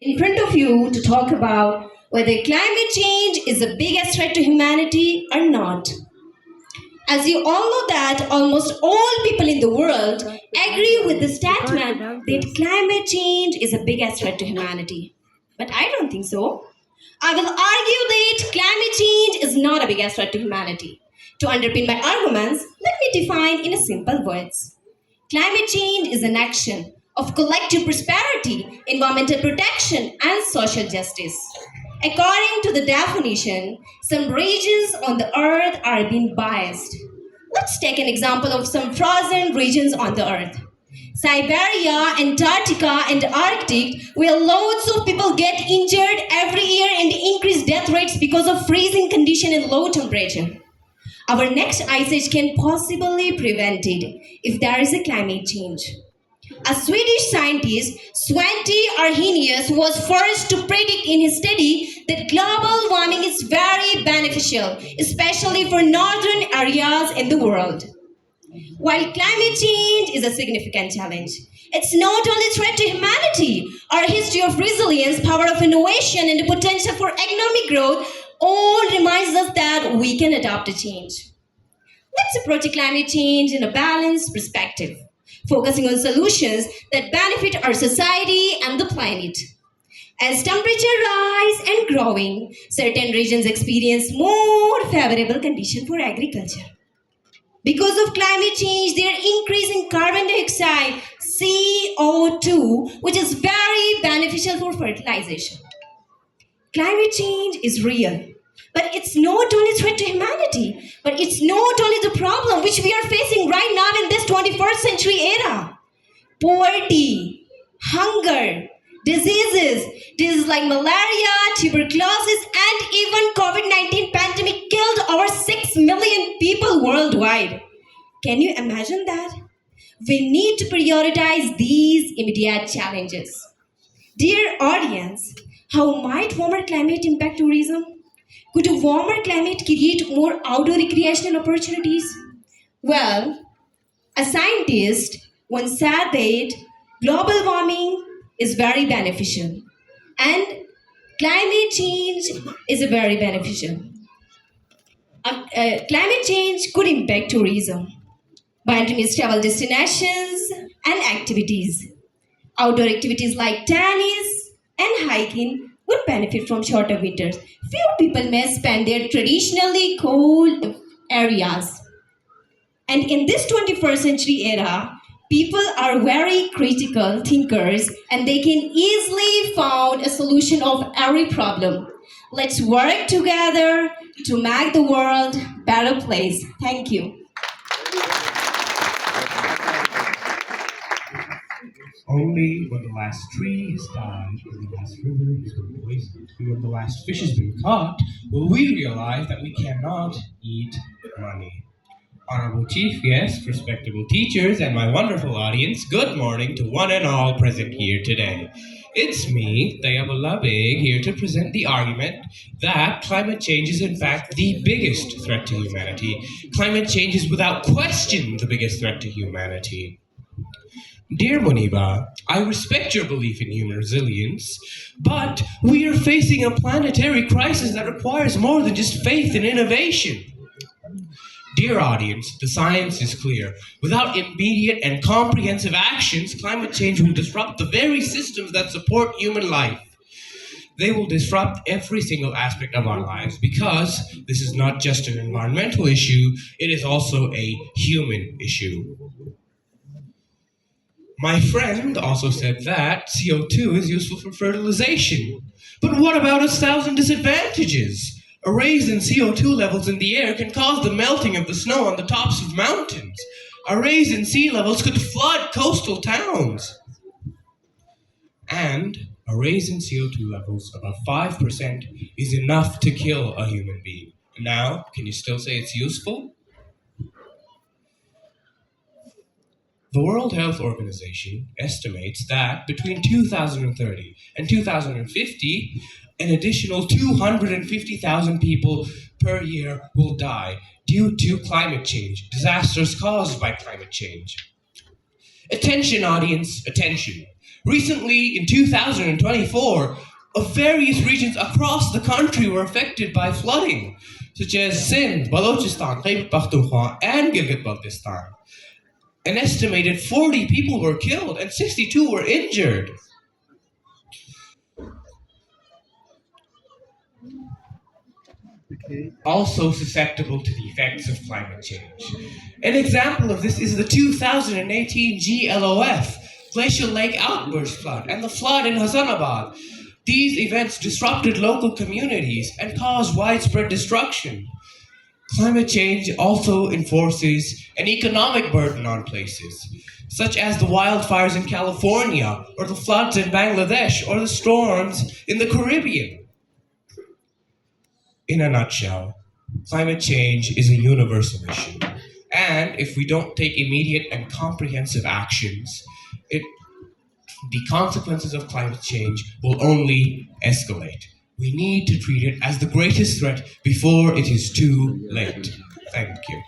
in front of you to talk about whether climate change is the biggest threat to humanity or not. As you all know that almost all people in the world agree with the statement that climate change is the biggest threat to humanity. But I don't think so. I will argue that climate change is not a biggest threat to humanity. To underpin my arguments, let me define in a simple words. Climate change is an action of collective prosperity, environmental protection, and social justice. According to the definition, some regions on the earth are being biased. Let's take an example of some frozen regions on the earth. Siberia, Antarctica, and Arctic, where loads of people get injured every year and increased death rates because of freezing condition and low temperature. Our next ice age can possibly be prevented if there is a climate change. A Swedish scientist, Svante Arrhenius, was first to predict in his study that global warming is very beneficial, especially for northern areas in the world. While climate change is a significant challenge, it's not only a threat to humanity. Our history of resilience, power of innovation, and the potential for economic growth all reminds us that we can adapt to change. Let's approach climate change in a balanced perspective, focusing on solutions that benefit our society and the planet. As temperature rise and growing, certain regions experience more favorable conditions for agriculture. Because of climate change, they are increasing carbon dioxide, CO2, which is very beneficial for fertilization. Climate change is real, but it's not only a threat to humanity, but it's not only the problem which we are facing right now in this 21st century era. Poverty, hunger, diseases like malaria, tuberculosis, and even COVID-19 pandemic killed over 6 million people worldwide. Can you imagine that? We need to prioritize these immediate challenges. Dear audience, how might warmer climate impact tourism? Could a warmer climate create more outdoor recreational opportunities? Well, a scientist once said that global warming is very beneficial and climate change is very beneficial. Climate change could impact tourism, biodynamic travel destinations and activities. Outdoor activities like tennis and hiking would benefit from shorter winters. Few people may spend their traditionally cold areas. And in this 21st century era, people are very critical thinkers and they can easily find a solution of every problem. Let's work together to make the world a better place. Thank you. Only when the last tree has died, when the last river has been poisoned, and when the last fish has been caught, will we realize that we cannot eat money. Honorable Chief Guests, respectable teachers, and my wonderful audience, good morning to one and all present here today. It's me, Dayabullah Beg, here to present the argument that climate change is in fact the biggest threat to humanity. Climate change is without question the biggest threat to humanity. Dear Muniba, I respect your belief in human resilience, but we are facing a planetary crisis that requires more than just faith and innovation. Dear audience, the science is clear. Without immediate and comprehensive actions, climate change will disrupt the very systems that support human life. They will disrupt every single aspect of our lives because this is not just an environmental issue, it is also a human issue. My friend also said that CO2 is useful for fertilization. But what about its thousand disadvantages? A raise in CO2 levels in the air can cause the melting of the snow on the tops of mountains. A raise in sea levels could flood coastal towns. And a raise in CO2 levels above 5% is enough to kill a human being. Now, can you still say it's useful? The World Health Organization estimates that between 2030 and 2050, an additional 250,000 people per year will die due to climate change, disasters caused by climate change. Attention, audience, attention. Recently, in 2024, various regions across the country were affected by flooding, such as Sindh, Balochistan, Khyber Pakhtunkhwa, and Gilgit-Baltistan. An estimated 40 people were killed and 62 were injured. Also susceptible to the effects of climate change. An example of this is the 2018 GLOF, Glacial Lake Outburst Flood, and the flood in Hassanabad. These events disrupted local communities and caused widespread destruction. Climate change also enforces an economic burden on places, such as the wildfires in California, or the floods in Bangladesh, or the storms in the Caribbean. In a nutshell, climate change is a universal issue. And if we don't take immediate and comprehensive actions, the consequences of climate change will only escalate. We need to treat it as the greatest threat before it is too late. Thank you.